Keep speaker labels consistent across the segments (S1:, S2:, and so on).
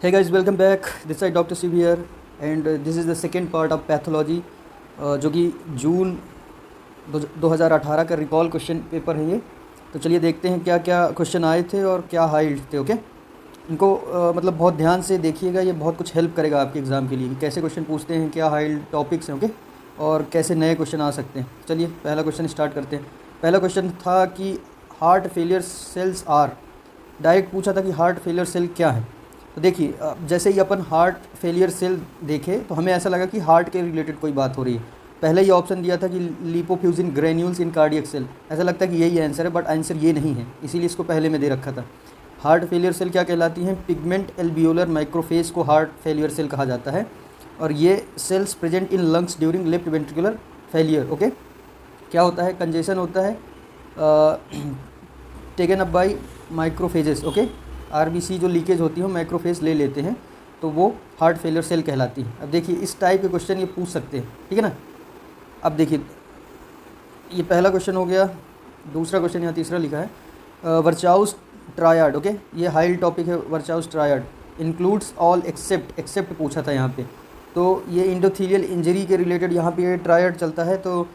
S1: Hey guys, welcome back. This side Dr. Shiv here, and this is the second part of pathology जो कि जून 2018 का recall question paper है ये। तो चलिए देखते हैं क्या क्या क्वेश्चन आए थे और क्या हाइल्ड थे। ओके, इनको मतलब बहुत ध्यान से देखिएगा, ये बहुत कुछ हेल्प करेगा आपके एग्ज़ाम के लिए कि कैसे क्वेश्चन पूछते हैं, क्या हाइल्ड टॉपिक्स हैं। ओके, और कैसे नए क्वेश्चन आ सकते हैं। चलिए पहला क्वेश्चन स्टार्ट करते हैं। पहला क्वेश्चन था कि heart failure cells are, direct पूछा था कि हार्ट फेलियर सेल क्या है। तो देखिए जैसे ही अपन हार्ट फेलियर सेल देखे तो हमें ऐसा लगा कि हार्ट के रिलेटेड कोई बात हो रही है। पहले ही ऑप्शन दिया था कि लिपोफ्यूजिन ग्रेन्यूल्स इन कार्डियक सेल, ऐसा लगता है कि यही आंसर है, बट आंसर ये नहीं है, इसीलिए इसको पहले में दे रखा था। हार्ट फेलियर सेल क्या कहलाती हैं? पिगमेंट एल्वियोलर माइक्रोफेज को हार्ट फेलियर सेल कहा जाता है, और ये cells present in lungs during left ventricular failure. Okay, क्या होता है? कंजेशन होता है taken up by microphages. Okay, RBC जो लीकेज होती है वो माइक्रोफेज ले लेते हैं, तो वो हार्ट फेलियर सेल कहलाती है। अब देखिए इस टाइप के क्वेश्चन ये पूछ सकते हैं, ठीक है ना। अब देखिए ये पहला क्वेश्चन हो गया। दूसरा क्वेश्चन यहाँ तीसरा लिखा है वर्चाउस ट्रायड। ओके, ये हाइल्ड टॉपिक है वर्चाउस ट्रायड, इंक्लूड्स ऑल एक्सेप्ट पूछा था यहाँ पे। तो ये इंडोथीलियल इंजरी के रिलेटेड यहाँ पे ट्रायड चलता है। तो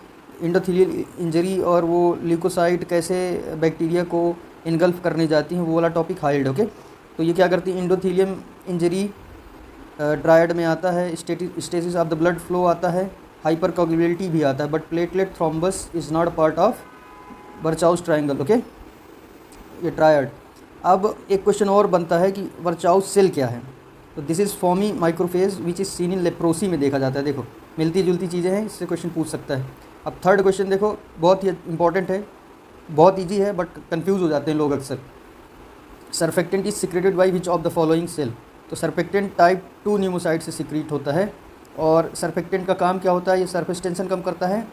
S1: इंडोथीलियल इंजरी और वो ल्यूकोसाइट कैसे बैक्टीरिया को इनगल्फ करने जाती हैं, वो वाला टॉपिक हाइल्ड। ओके, तो ये क्या करती है? इंडोथीलियम इंजरी ट्रायड में आता है, stasis of the blood flow आता है, हाइपर कोगुलेबिलिटी भी आता है, but platelet thrombus is not part of Virchow's triangle. Okay, ये ट्रायड। अब एक क्वेश्चन और बनता है कि वर्चाउस सेल क्या है। तो this is foamy macrophage which is seen in leprosy में देखा जाता है। देखो मिलती जुलती चीज़ें हैं, इससे क्वेश्चन पूछ सकता है। अब थर्ड क्वेश्चन देखो, बहुत ही इंपॉर्टेंट है, बहुत इजी है, बट कंफ्यूज हो जाते हैं लोग अक्सर। Surfactant is secreted by which of the following cell. तो सर्फेक्टेंट टाइप 2 न्यूमोसाइट से सिक्रीट होता है, और सर्फेक्टेंट का काम क्या होता है? ये सरफेस टेंशन कम करता है,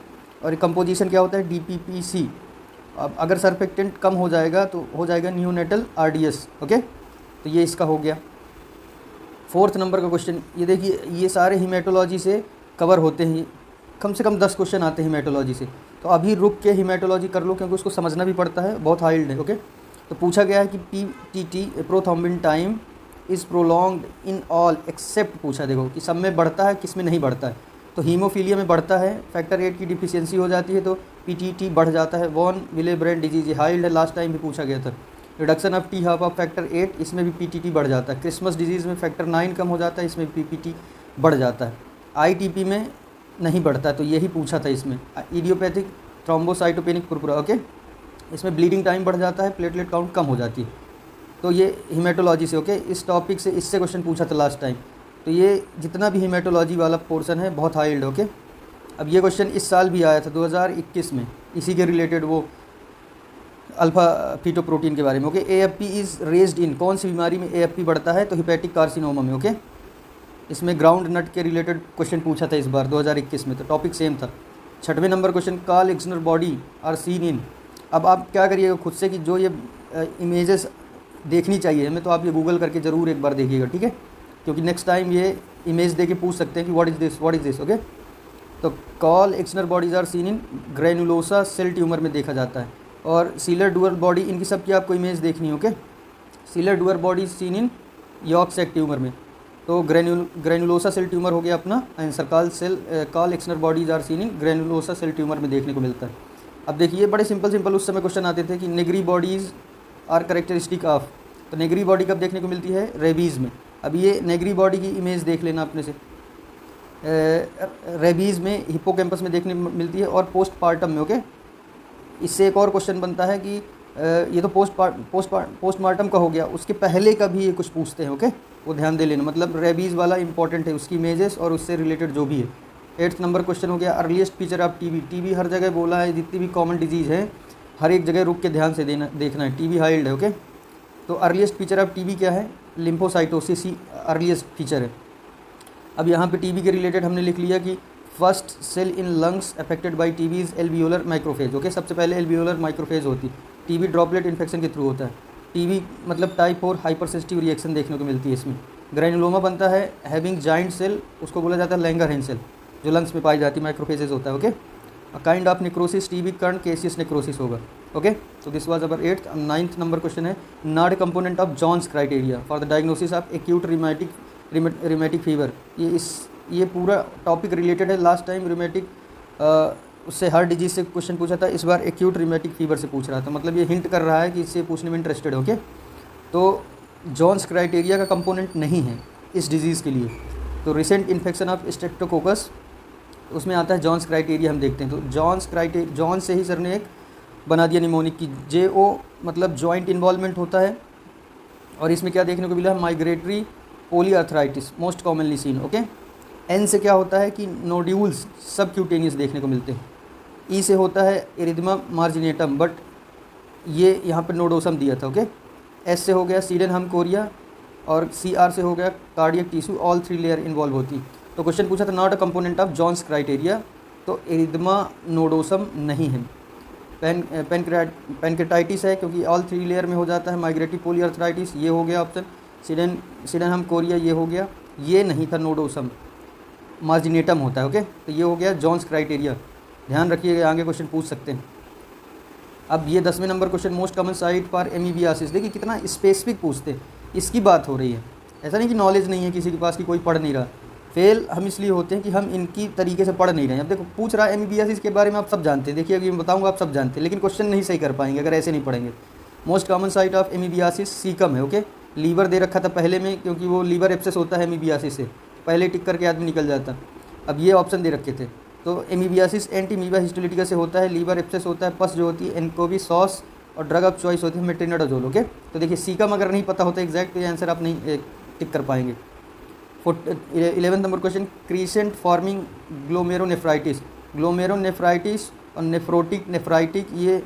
S1: और कंपोजिशन क्या होता है? DPPC। अब अगर सर्फेक्टेंट कम हो जाएगा तो हो जाएगा न्यूनेटल RDS। ओके, तो ये इसका हो गया। फोर्थ नंबर का क्वेश्चन ये देखिए, ये सारे हीमेटोलॉजी से कवर होते हैं, कम से कम 10 क्वेश्चन आते हैं हीमेटोलॉजी से। तो अभी रुक के हीमेटोलॉजी कर लो, क्योंकि उसको समझना भी पड़ता है, बहुत हाइल्ड है। ओके, तो पूछा गया है कि PTT prothrombin time is prolonged in all except, पूछा देखो कि सब में बढ़ता है, किस में नहीं बढ़ता है। तो हीमोफीलिया में बढ़ता है, फैक्टर 8 की डिफिशियंसी हो जाती है तो PTT बढ़ जाता है। वॉन विलेब्रेंड डिजीज हाइल्ड है, लास्ट टाइम भी पूछा गया था। Reduction of T half of factor 8, इसमें भी PTT बढ़ जाता है। क्रिसमस डिजीज़ में फैक्टर 9 कम हो जाता है, इसमें PPT बढ़ जाता है। ITP में नहीं बढ़ता, तो यही पूछा था इसमें। Idiopathic thrombocytopenic Purpura. ओके, इसमें ब्लीडिंग टाइम बढ़ जाता है, प्लेटलेट काउंट कम हो जाती है। तो ये हीमेटोलॉजी से। ओके, इस टॉपिक से इससे क्वेश्चन पूछा था लास्ट टाइम। तो ये जितना भी हीमेटोलॉजी वाला पोर्शन है बहुत हाइल्ड। ओके, अब ये क्वेश्चन इस साल भी आया था 2021 में, इसी के रिलेटेड, वो अल्फा फीटोप्रोटीन के बारे में। Okay, AFP is raised in, कौन सी बीमारी में AFP बढ़ता है? तो हिपैटिक कार्सिनोमा में। ओके, इसमें ग्राउंड नट के रिलेटेड क्वेश्चन पूछा था इस बार 2021 में, तो टॉपिक सेम था। छठवें number question, Call Exner body are seen in. अब आप क्या करिएगा खुद से कि जो ये इमेजेस देखनी चाहिए हमें, तो आप ये गूगल करके ज़रूर एक बार देखिएगा, ठीक है, क्योंकि नेक्स्ट टाइम ये इमेज दे के पूछ सकते हैं कि व्हाट इज़ दिस। ओके, तो Call Exner bodies are seen in granulosa cell tumour में देखा जाता है, और सीलर डुअल बॉडी, इनकी सबकी आपको इमेज देखनी है। Okay, Schiller Duval body seen in yolk sac tumour में। तो ग्रेनुलोसा सेल ट्यूमर हो गया अपना आंसर। Call Exner bodies are seen in granulosa cell tumour में देखने को मिलता है। अब देखिए बड़े सिंपल उस समय क्वेश्चन आते थे कि Negri bodies are characteristic of. तो नेगरी बॉडी कब देखने को मिलती है? रेबीज़ में। अब ये नेगरी बॉडी की इमेज देख लेना अपने से। रेबीज़ में हिप्पोकैम्पस में देखने मिलती है, और पोस्टमार्टम में। ओके, इससे एक और क्वेश्चन बनता है कि ये तो पोस्टमार्टम का हो गया, उसके पहले का भी ये कुछ पूछते हैं। ओके, वो ध्यान दे लेना, मतलब रेबीज़ वाला इंपॉर्टेंट है, उसकी इमेजेस और उससे रिलेटेड जो भी है। 8th नंबर क्वेश्चन हो गया, अर्लीस्ट फीचर ऑफ टीबी हर जगह बोला है, जितनी भी कॉमन डिजीज़ है हर एक जगह रुक के ध्यान से देखना है। टीबी हाइल्ड है। ओके, तो अर्लीस्ट फीचर ऑफ टीबी क्या है? लिम्फोसाइटोसिस ही अर्लीस्ट फीचर है। अब यहाँ पे टीबी के रिलेटेड हमने लिख लिया कि first cell in lungs affected by TB is alveolar macrophage. Okay, सबसे पहले एल्वियोलर माइक्रोफेज होती है। टीबी ड्रॉपलेट इन्फेक्शन के थ्रू होता है। टीबी मतलब टाइप 4 हाइपरसेंसिटिव रिएक्शन देखने को मिलती है इसमें। ग्रैनुलोमा बनता है हैविंग जाइंट सेल, उसको बोला जाता है लैंगरहैंस सेल, जो लंग्स में पाई जाती है, माइक्रोफेजेज होता है। Okay, a kind of necrosis, TB कर्ण केसियस नेक्रोसिस होगा। ओके, तो this was our 8th। 9th number question है, not component of Jones criteria for the diagnosis of acute rheumatic fever. ये पूरा टॉपिक रिलेटेड है। Last time rheumatic उससे हर disease से क्वेश्चन पूछा था, इस बार एक्यूट रिमेटिक फीवर से पूछ रहा था, मतलब ये हिंट कर रहा है कि इससे पूछने में इंटरेस्टेड। ओके, तो जॉन्स क्राइटेरिया का कंपोनेंट नहीं है इस डिजीज़ के लिए। तो रिसेंट इन्फेक्शन ऑफ स्ट्रेप्टोकोकस, उसमें आता है जॉन्स क्राइटेरिया, हम देखते हैं। तो जॉन से ही सर ने एक बना दिया निमोनिक की, JO मतलब जॉइंट इन्वॉल्वमेंट होता है। और इसमें क्या देखने को मिला, migratory polyarthritis most commonly seen. Okay, N से क्या होता है कि नोड्यूल्स सबक्यूटेनियस देखने को मिलते हैं। E से होता है एरिथमा मार्जिनेटम, बट ये यहाँ पर नोडोसम दिया था। ओके, S से हो गया सीडेनहम कोरिया, और CR से हो गया cardiac tissue, all 3 layer involve होती। तो क्वेश्चन पूछा था not a component of Jones criteria, तो एरिथमा नोडोसम नहीं है। पैनक्रेटाइटिस है क्योंकि ऑल 3 लेयर में हो जाता है। माइग्रेटरी पोलीआर्थराइटिस, ये हो गया ऑप्शन। सीडेनहम कोरिया, ये हो गया। ये नहीं था नोडोसम, मार्जिनेटम होता है। ओके, तो ये हो गया जॉन्स क्राइटेरिया, ध्यान रखिएगा, आगे क्वेश्चन पूछ सकते हैं। अब ये 10वें number question, most common site for amoebiasis. देखिए कितना स्पेसिफिक पूछते, इसकी बात हो रही है। ऐसा नहीं कि नॉलेज नहीं है किसी के पास कि कोई पढ़ नहीं रहा। फेल हम इसलिए होते हैं कि हम इनकी तरीके से पढ़ नहीं रहे हैं। अब देखो पूछ रहा है एमीबियासिस के बारे में, आप सब जानते हैं। देखिए अभी मैं बताऊंगा, आप सब जानते हैं, लेकिन क्वेश्चन नहीं सही कर पाएंगे अगर ऐसे नहीं पढ़ेंगे। Most common site of amoebiasis caecum है। ओके, लीवर दे रखा था पहले में, क्योंकि वो लीवर एब्सेस होता है एमीबियासिस से, पहले टिक करके आदमी निकल जाता। अब ये ऑप्शन दे रखे थे। तो एमीबियासिस एंटीमीबा हिस्टोलिटिका से होता है, लीवर एब्सेस होता है, पस जो होती है एनकोवी सॉस, और ड्रग ऑफ चॉइस होती है मेट्रिनोडाजोल। ओके, तो देखिए सीकम अगर नहीं पता होता एग्जैक्ट, तो ये आंसर आप नहीं टिक कर पाएंगे। 11th number question, crescent forming glomerulonephritis. Glomerulonephritis और नेफ्रोटिक नेफ्राइटिक, ये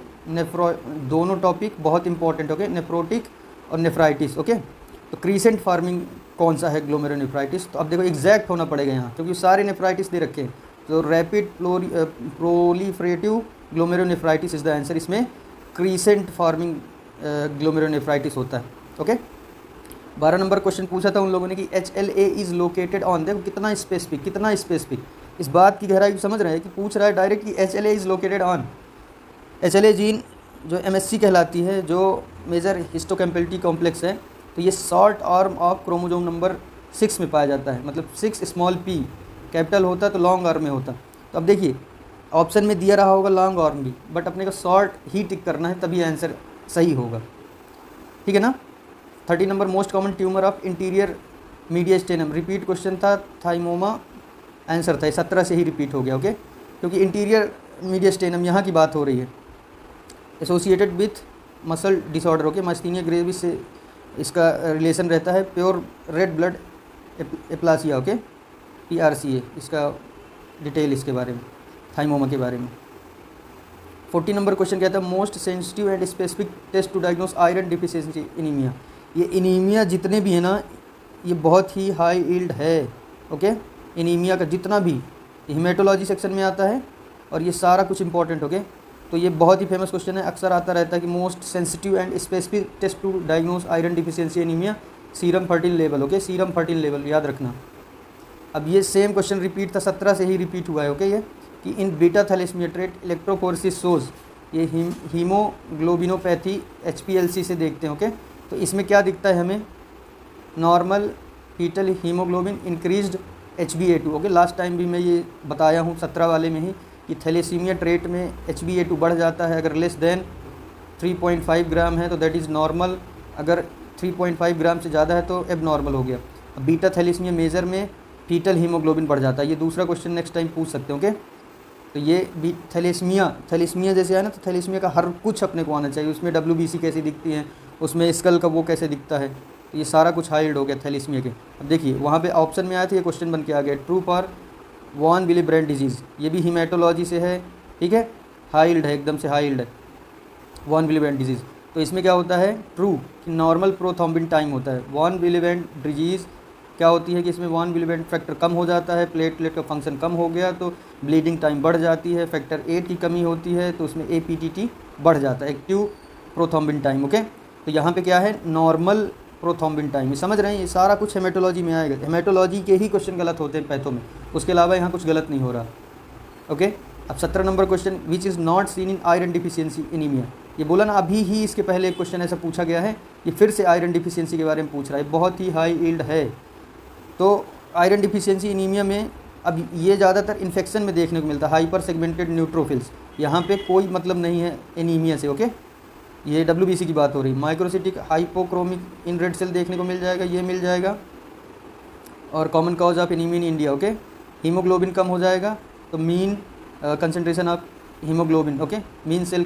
S1: दोनों टॉपिक बहुत इंपॉर्टेंट। ओके, नेफ्रोटिक और नेफ्राइटिस। ओके, तो क्रीसेंट फार्मिंग कौन सा है ग्लोमेरोनेफ्राइटिस, तो अब देखो एग्जैक्ट होना पड़ेगा यहाँ, क्योंकि सारे नेफ्राइटिस दे रखे हैं। तो rapid proliferative glomerulonephritis is the answer. इसमें क्रीसेंट फार्मिंग ग्लोमेरोनेफ्राइटिस होता है। ओके, 12 नंबर क्वेश्चन पूछा था उन लोगों ने कि HLA इज़ लोकेटेड ऑन। देखो कितना स्पेसिफिक, इस बात की गहराई को समझ रहे हैं कि पूछ रहा है डायरेक्ट कि HLA is located on. HLA gene जो MSC कहलाती है, जो मेजर हिस्टोकैम्पेलिटी कॉम्प्लेक्स है, तो ये short arm of chromosome number 6 में पाया जाता है। मतलब 6 स्मॉल p कैपिटल होता तो लॉन्ग आर्म में होता। तो अब देखिए ऑप्शन में दिया रहा होगा लॉन्ग आर्म भी, बट अपने को शॉर्ट ही टिक करना है, तभी आंसर सही होगा। ठीक है ना। 30 number, most common tumour of interior mediastinum. Repeat question था, थाइमोमा आंसर था, 17 से ही रिपीट हो गया। ओके, क्योंकि इंटीरियर मीडियस्टेनम यहाँ की बात हो रही है। Associated with muscle disorder. Okay, myasthenia gravis से इसका रिलेशन रहता है। Pure red blood aplasia. Okay, PRCA, इसका डिटेल इसके बारे में, थाइमोमा के बारे में। 40 नंबर क्वेश्चन कहता है, most sensitive and specific test to diagnose iron deficiency anaemia. ये एनीमिया जितने भी है ना, ये बहुत ही हाई यील्ड है। ओके, एनीमिया का जितना भी हेमेटोलॉजी सेक्शन में आता है, और ये सारा कुछ इंपॉर्टेंट। ओके, तो ये बहुत ही फेमस क्वेश्चन है, अक्सर आता रहता है कि most sensitive and specific test to diagnose iron deficiency anaemia, serum ferritin level. Okay, serum ferritin level याद रखना। अब ये सेम क्वेश्चन रिपीट था, 17 से ही रिपीट हुआ है। ओके, ये कि इन बीटा थैलेसीमिया ट्रेट इलेक्ट्रोफोरेसिस सोज, ये हीमोग्लोबिनोपैथी HPLC से देखते हैं। ओके, तो इसमें क्या दिखता है हमें, normal fetal haemoglobin increased HbA2। Okay, last time भी मैं ये बताया हूँ 17 वाले में ही कि थैलेसीमिया ट्रेट में HbA2 बढ़ जाता है। अगर लेस देन 3.5 ग्राम है तो दैट इज़ नॉर्मल, अगर 3.5 ग्राम से ज़्यादा है तो एब नॉर्मल हो गया। बीटा थैलेसीमिया मेजर में फीटल हीमोग्लोबिन बढ़ जाता है। ये दूसरा क्वेश्चन नेक्स्ट टाइम पूछ सकते हो। ओके, तो ये भी थैलेसीमिया जैसे है ना, तो थैलेसीमिया का हर कुछ अपने को आना चाहिए। उसमें WBC कैसी दिखती है, उसमें स्कल का वो कैसे दिखता है, तो ये सारा कुछ हाइल्ड हो गया थैलेसीमिया के। अब देखिए वहाँ पे ऑप्शन में आया था, ये क्वेश्चन बन के आ गया, true for von Willebrand disease. ये भी हीमेटोलॉजी से है। ठीक है, हाइल्ड है, एकदम से हाइल्ड है वॉन विली ब्रेंड डिजीज़। तो इसमें क्या होता है, ट्रू कि नॉर्मल प्रोथ्रोम्बिन टाइम होता है। वॉन विली ब्रेंड डिजीज़ क्या होती है कि इसमें वॉन विली ब्रेंड फैक्टर कम हो जाता है, प्लेटलेट का फंक्शन कम हो गया तो ब्लीडिंग टाइम बढ़ जाती है। फैक्टर 8 की कमी होती है तो उसमें APTT बढ़ जाता है, एक्टिव प्रोथ्रोम्बिन टाइम। ओके, तो यहाँ पे क्या है, नॉर्मल प्रोथ्रोम्बिन टाइम। ये समझ रहे हैं, ये सारा कुछ हेमेटोलॉजी में आएगा। हेमेटोलॉजी के ही क्वेश्चन गलत होते हैं पैथो में, उसके अलावा यहाँ कुछ गलत नहीं हो रहा। ओके, अब 17 number question, which is not seen in iron deficiency anaemia. ये बोला ना अभी ही इसके पहले एक क्वेश्चन ऐसा पूछा गया है, ये फिर से आयरन डिफिशियंसी के बारे में पूछ रहा है, बहुत ही हाई यील्ड है। तो आयरन डिफिशियंसी एनीमिया में अब ये ज़्यादातर इन्फेक्शन में देखने को मिलता है, हाइपर सेगमेंटेड न्यूट्रोफिल्स, यहाँ पे कोई मतलब नहीं है एनीमिया से। ओके, ये WBC की बात हो रही। Microcytic hypochromic in red cell देखने को मिल जाएगा, ये मिल जाएगा। और common cause of anaemia in India, okay, haemoglobin कम हो जाएगा, तो mean concentration of haemoglobin, okay, mean cell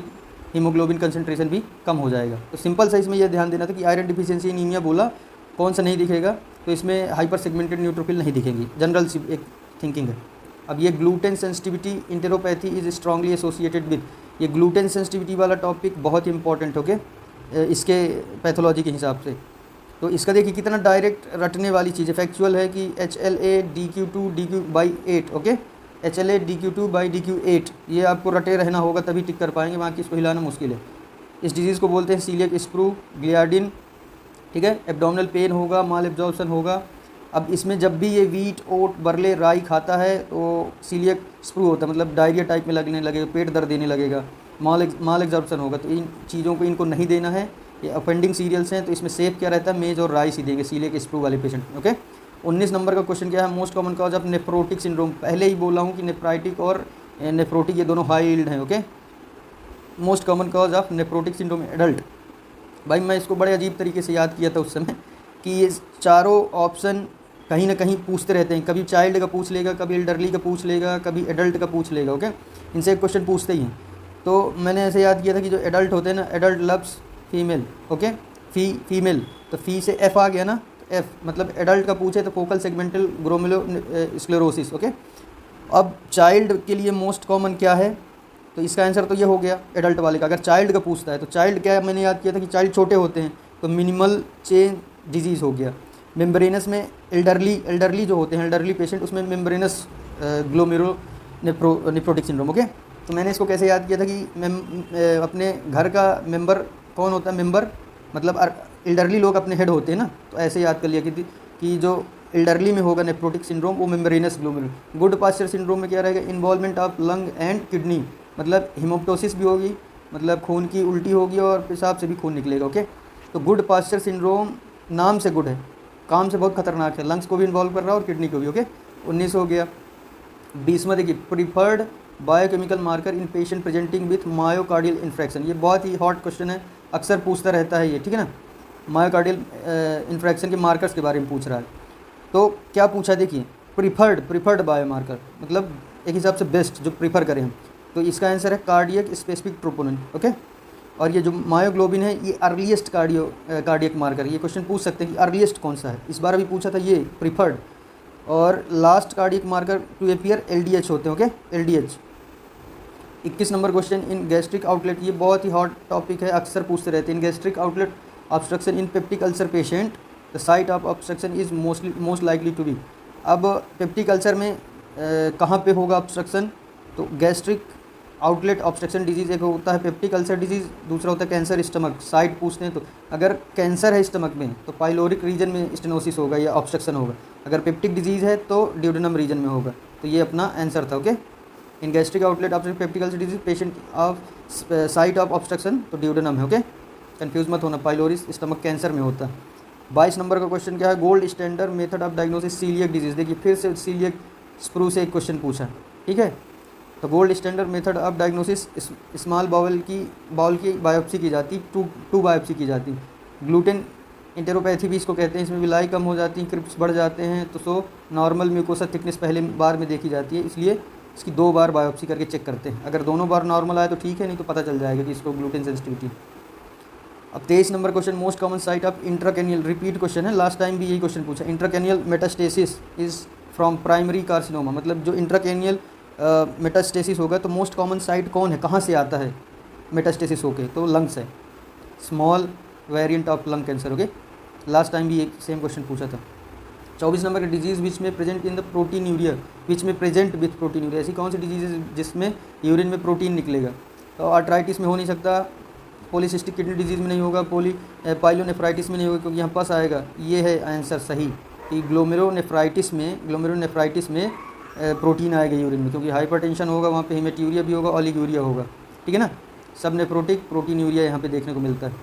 S1: haemoglobin concentration भी कम हो जाएगा। तो सिंपल सा इसमें यह ध्यान देना था कि आयरन डिफिशियंसी एनीमिया बोला, कौन सा नहीं दिखेगा, तो इसमें हाइपर सेगमेंटेड न्यूट्रोफिल नहीं दिखेंगी, जनरल सी एक थिंकिंग है। अब ये gluten sensitivity enteropathy is strongly associated with, ये ग्लूटेन सेंसिटिविटी वाला टॉपिक बहुत इंपॉर्टेंट, ओके, इसके पैथोलॉजी के हिसाब से। तो इसका देखिए कितना डायरेक्ट रटने वाली चीज़ है, फैक्चुअल है कि HLA/DQ2/DQ/8, ओके, HLA/DQ2/DQ8, ये आपको रटे रहना होगा तभी टिक कर पाएंगे, बाकी इसको हिलाना मुश्किल है। इस डिजीज़ को बोलते हैं सीलियक स्प्रू ग्लियाडिन, ठीक है। एब्डोमिनल पेन होगा, माल एब्जॉर्प्शन होगा। अब इसमें जब भी ये वीट, ओट, बरले, राई खाता है तो सीलियक स्प्रू होता है, मतलब डायरिया टाइप में लगने लगेगा, पेट दर्द देने लगेगा, माल एब्जॉर्प्शन होगा। तो इन चीज़ों को इनको नहीं देना है, ये अफेंडिंग सीरियल्स हैं, तो इसमें सेफ क्या रहता है, मेज और राइस ही देंगे सीलियक स्प्रू वाले पेशेंट, ओके। 19 नंबर का क्वेश्चन क्या है, most common cause of nephrotic syndrome. पहले ही बोला हूँ कि नेफ्राइटिक और नेफ्रोटिक ये दोनों हाई यील्ड हैं, okay. Most common cause of nephrotic syndrome adult, भाई मैं इसको बड़े अजीब तरीके से याद किया था उस समय कि ये चारों ऑप्शन कहीं ना कहीं पूछते रहते हैं, कभी चाइल्ड का पूछ लेगा, कभी एल्डरली का पूछ लेगा, कभी एडल्ट का पूछ लेगा, ओके, इनसे एक क्वेश्चन पूछते ही हैं। तो मैंने ऐसे याद किया था कि जो एडल्ट होते हैं ना, adult loves female, okay, female, तो फी से एफ आ गया ना, तो एफ मतलब एडल्ट का पूछे तो फोकल सेगमेंटल ग्लोमेरुलोस्क्लेरोसिस, ओके। अब चाइल्ड के लिए मोस्ट कॉमन क्या है, तो इसका आंसर तो ये हो गया एडल्ट वाले का। अगर चाइल्ड का पूछता है तो चाइल्ड क्या है, मैंने याद किया था कि चाइल्ड छोटे होते हैं, तो मिनिमल चेन डिजीज़ हो गया। मेम्ब्रेनस में एल्डरली जो होते हैं, एल्डरली पेशेंट, उसमें membranes glomerulo nephrotic syndrome, okay. तो मैंने इसको कैसे याद किया था कि अपने घर का मेंबर कौन होता है, मेंबर मतलब एल्डरली लोग अपने हेड होते हैं ना, तो ऐसे याद कर लिया कि जो एल्डरली में होगा नेफ्रोटिक सिंड्रोम वो membranous glomerulo. Goodpasture syndrome में क्या रहेगा, involvement of lung and kidney, मतलब हिमोप्टोसिस भी होगी, मतलब खून की उल्टी होगी और पेशाब से भी खून निकलेगा, ओके। तो गुड पास्चर सिंड्रोम नाम से गुड है, काम से बहुत खतरनाक है, लंग्स को भी इन्वॉल्व कर रहा है और किडनी को भी, ओके। 19 हो गया। 20वां देखिए, preferred biochemical marker in patient presenting with myocardial infarction, ये बहुत ही हॉट क्वेश्चन है, अक्सर पूछता रहता है ये, ठीक है ना। मायोकार्डियल इन्फ्रैक्शन के मार्कर्स के बारे में पूछ रहा है। तो क्या पूछा देखिए, प्रीफर्ड बायोमार्कर, मतलब एक हिसाब से बेस्ट जो प्रीफर करें हम, तो इसका आंसर है कार्डियक स्पेसिफिक ट्रोपोनिन, ओके। और ये जो मायोग्लोबिन है ये अर्लीस्ट कार्डियक मार्कर, ये क्वेश्चन पूछ सकते हैं कि अर्लीस्ट कौन सा है, इस बार अभी पूछा था ये प्रीफर्ड। और last cardiac marker to appear LDH होते हैं, okay, LDH। 21 number question, in gastric outlet, ये बहुत ही हॉट टॉपिक है, अक्सर पूछते रहते हैं। In gastric outlet obstruction in peptic ulcer patient, the site of obstruction is most likely to be. अब पेप्टिक अल्सर में कहाँ पे होगा ऑब्स्ट्रक्शन, तो गैस्ट्रिक आउटलेट ऑब्स्ट्रक्शन डिजीज़ एक होता है पेप्टिक अल्सर डिजीज़, दूसरा होता है कैंसर स्टमक, साइट पूछते हैं। तो अगर कैंसर है स्टमक में तो पाइलोरिक रीजन में स्टेनोसिस होगा या ऑब्स्ट्रक्शन होगा, अगर पेप्टिक डिजीज़ है तो ड्यूडेनम रीजन में होगा। तो ये अपना आंसर था, okay. In gastric outlet obstruction peptic ulcer disease patient of site of obstruction तो ड्यूडेनम है, ओके, कंफ्यूज मत होना, पाइलोरिस स्टमक कैंसर में होता है। 22 नंबर का क्वेश्चन क्या है, gold standard method of diagnosis celiac disease, देखिए फिर से सीलियक स्प्रू से एक क्वेश्चन पूछा, ठीक है। तो gold standard method of diagnosis, small bowel की बायोप्सी की जाती, टू बायोप्सी की जाती। ग्लूटेन इंटेरोपैथी भी इसको कहते हैं, इसमें विलाई कम हो जाती है, क्रिप्स बढ़ जाते हैं, तो सो नॉर्मल म्यूकोसा थिकनेस पहले बार में देखी जाती है, इसलिए इसकी 2 बार बायोप्सी करके चेक करते हैं। अगर दोनों बार नॉर्मल आए तो ठीक है, नहीं तो पता चल जाएगा कि इसको ग्लूटेन सेंसिटिविटी। अब 23 number question, most common site of intracranial, repeat question है, लास्ट टाइम भी यही क्वेश्चन पूछा। Intracranial metastasis is from primary carcinoma, मतलब जो इंट्राकैनियल मेटास्टेसिस होगा तो मोस्ट कॉमन साइट कौन है, कहाँ से आता है मेटास्टेसिस होके, तो लंग्स है, small variant of lung cancer, okay. Last time भी एक सेम क्वेश्चन पूछा था। 24 नंबर का डिजीज़ विच में प्रेजेंट इन द प्रोटीन्यूरिया, विच में प्रेजेंट विथ प्रोटीन्यूरिया, ऐसी कौन सी डिजीज़ है जिसमें यूरिन में प्रोटीन निकलेगा, तो आर्थराइटिस में हो नहीं सकता, पॉलीसिस्टिक किडनी डिजीज़ में नहीं होगा, पाइलोनेफ्राइटिस में नहीं होगा, क्योंकि यहाँ पास आएगा, ये है आंसर सही कि ग्लोमेरुलोनेफ्राइटिस में प्रोटीन आएगा यूरिन में, क्योंकि हाइपरटेंशन होगा वहाँ पे हेमेट्यूरिया भी होगा, ओलिगोरिया होगा, ठीक है ना। सब नेफ्रोटिक प्रोटीन यूरिया यहाँ पे देखने को मिलता है।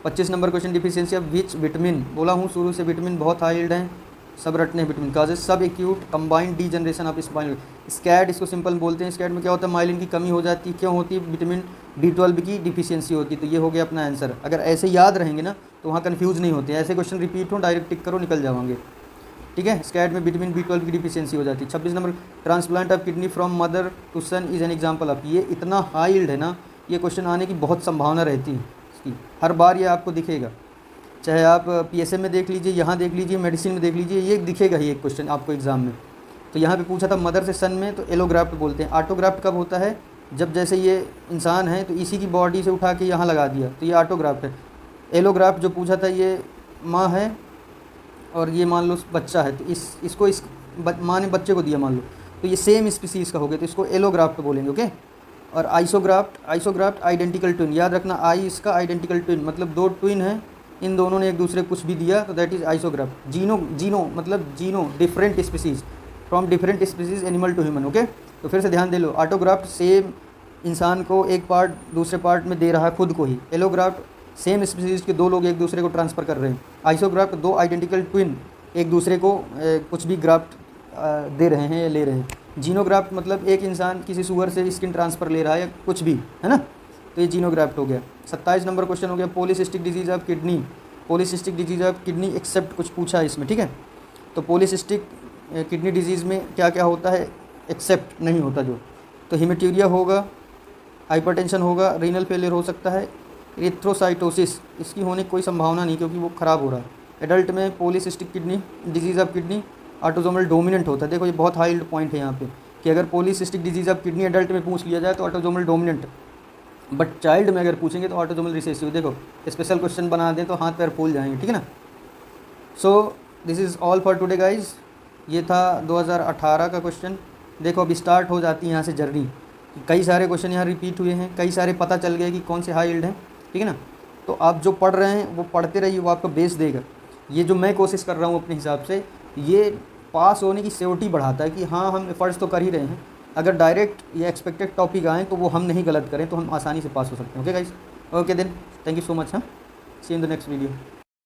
S1: 25 number question, deficiency of which vitamin. बोला हूँ शुरू से विटामिन बहुत हाई यील्ड हैं, सब रटने विटामिन काजेज सब acute combined degeneration of spinal स्कैड, इसको सिंपल बोलते हैं। स्कैड में क्या होता है, माइलिन की कमी हो जाती है, क्यों होती है, विटामिन B12 की डिफिशियंसी होती है। तो ये हो गया अपना आंसर। अगर ऐसे याद रहेंगे ना तो वहाँ कन्फ्यूज़ नहीं होते, ऐसे क्वेश्चन रिपीट हो डायरेक्ट टिक करो निकल जाओगे, ठीक है। स्कैड में विटामिन B12 की डिफिशियंसी हो जाती है। 26 number, transplant of kidney from mother to son is an example of. ये इतना हाई यील्ड है ना, ये क्वेश्चन आने की बहुत संभावना रहती है इसकी, हर बार ये आपको दिखेगा, चाहे आप PSM में देख लीजिए, यहाँ देख लीजिए, मेडिसिन में देख लीजिए, ये दिखेगा ही एक क्वेश्चन आपको एग्जाम में। तो यहाँ पे पूछा था मदर से सन में, तो एलोग्राफ्ट बोलते हैं। ऑटोग्राफ्ट कब होता है, जब जैसे ये इंसान है तो इसी की बॉडी से उठा के यहाँ लगा दिया, तो ये ऑटोग्राफ्ट है। एलोग्राफ्ट जो पूछा था, ये माँ है और ये मान लो बच्चा है, तो इसको माँ ने बच्चे को दिया मान लो, तो ये सेम स्पीसीज़ का हो गया, तो इसको एलोग्राफ्ट बोलेंगे, ओके। और आइसोग्राफ्ट आइडेंटिकल ट्विन, याद रखना, आई इसका आइडेंटिकल ट्विन मतलब दो ट्विन है, इन दोनों ने एक दूसरे को कुछ भी दिया तो दैट इज़ आइसोग्राफ्ट। जीनो मतलब xeno different species, from different species animal to human, okay. तो फिर से ध्यान दे लो, ऑटोग्राफ्ट सेम इंसान को एक पार्ट दूसरे पार्ट में दे रहा है खुद को ही, एलोग्राफ्ट सेम स्पीसीज़ के दो लोग एक दूसरे को ट्रांसफ़र कर रहे हैं, आइसोग्राफ्ट दो आइडेंटिकल ट्विन एक दूसरे को कुछ भी ग्राफ्ट दे रहे हैं या ले रहे हैं। जीनोग्राफ्ट मतलब एक इंसान किसी सुअर से स्किन ट्रांसफ़र ले रहा है या कुछ भी, है ना, तो ये जीनोग्राफ्ट हो गया। 27 नंबर क्वेश्चन हो गया, polycystic disease of kidney. Polycystic disease of kidney except कुछ पूछा है इसमें, ठीक है। तो पॉलीसिस्टिक किडनी डिजीज़ में क्या क्या होता है, एक्सेप्ट नहीं होता जो, तो हेमेट्यूरिया होगा, हाइपरटेंशन होगा, रीनल फेलियर हो सकता है, एरिथ्रोसाइटोसिस इसकी होने की कोई संभावना नहीं क्योंकि वो ख़राब हो रहा है। एडल्ट में polycystic kidney disease of kidney autosomal dominant होता है। देखो ये बहुत हाई पॉइंट है यहाँ पे कि अगर polycystic disease of kidney adult में पूछ लिया जाए तो ऑटोसोमल डोमिनेंट, बट चाइल्ड में अगर पूछेंगे तो ऑटोसोमल रिसेसिव। देखो स्पेशल क्वेश्चन बना दें तो हाथ पैर फूल जाएंगे, ठीक है ना। So this is all for today guys. ये था 2018 का क्वेश्चन। देखो अब स्टार्ट हो जाती है यहाँ से जर्नी, कई सारे क्वेश्चन यहाँ रिपीट हुए हैं, कई सारे पता चल गए कि कौन से हाई यील्ड हैं, ठीक है ना। तो आप जो पढ़ रहे हैं वो पढ़ते रहिए, वो आपको बेस देगा। ये जो मैं कोशिश कर रहा हूँ अपने हिसाब से, ये पास होने की श्योरिटी बढ़ाता है कि हाँ हम एफर्ट्स तो कर ही रहे हैं। अगर डायरेक्ट ये एक्सपेक्टेड टॉपिक आएँ तो वो हम नहीं गलत करें तो हम आसानी से पास हो सकते हैं। Okay guys, okay then, thank you so much. हाँ, see in the next video.